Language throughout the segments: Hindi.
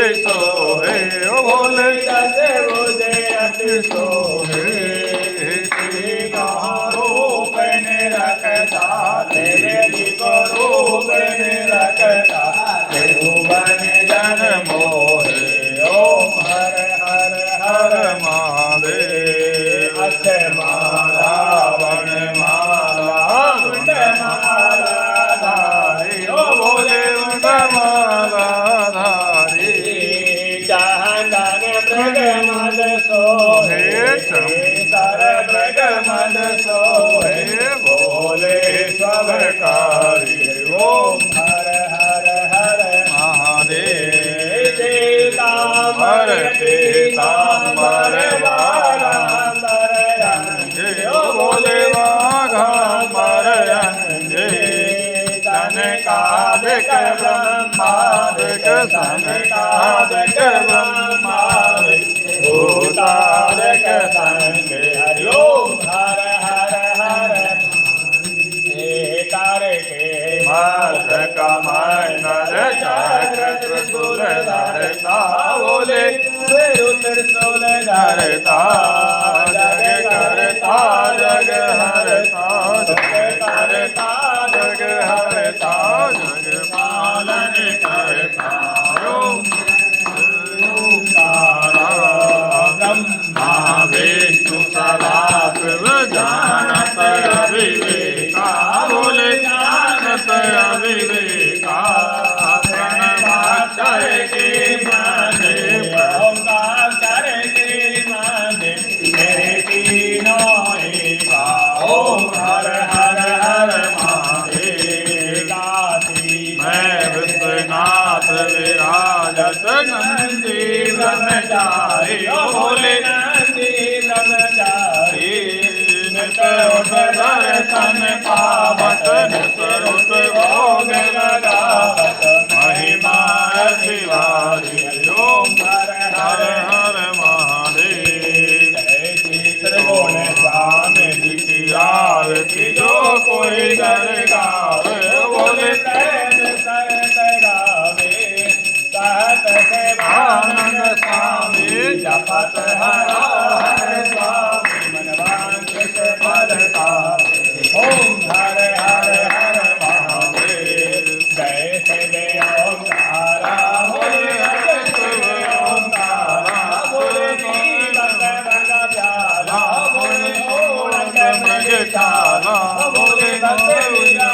अति सोहे ओ भोले दशभुजे अति सोहे रूप निरखता तेरे को रूप निरखता भुवन जन मोहे ओम हर हर हर महादेव अक्षय माला वन माला मुंड माला धारी ओ भोले मुंड माला धारी चंदन मृग मद सोहे तर मृग मद सोहे भोले स्वरकारी ओम हर हर हर महादेव पीतांबर पीतांबर बारांबर अंजे ओ भोले वाघांबर अंजे सनकादिक ब्रह्मादिक सनकादिक ब्रह्मादिक भूतादिक संगे हरि ओम हर हर हर के मर्द कमर नर चक्र त्रिशूल धरता बोले त्रिशूल धरता जग करता जग हरता जग करता जग हरता जग पालन करता ब्रह्मा विष्णु सदा शिव जानत अविवेका बोले जानत अविवेका प्रणवाक्षर के माने ओंकार के माने मेरे तीनों एका ओम हर हर हर महादेव काशी मैं विश्वनाथ विराजत नंदी ब्रह्मचारी भोले नंदी ब्रह्मचारी नित उठ दर्शन पावत नित उठ भोग लगावत महिमा शिवारी ओम हर हर हर महादेव जय श्री त्रिभुवन स्वामी जी की आरती जो कोई कर गावे बोले आनंद स्वामी जपत हर हर स्वामी मनवांछित फलता ओम हर हर हर महादेव जय शिव ओंकारा बोले शिव ओंकारा बोले दीपक रंग प्याला बोले ओढ़ मृग चाला बोले बंदे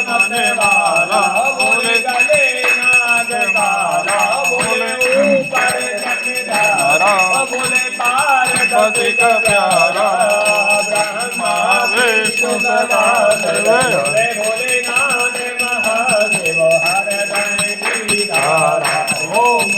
मन वाला बोले गले नाग माला बोले ऊपर चक्रधारा बोले पार्वती का प्यारा ब्रह्मा विष्णु सदा शिव बोले नाथ महादेव हर धन की धारा ओम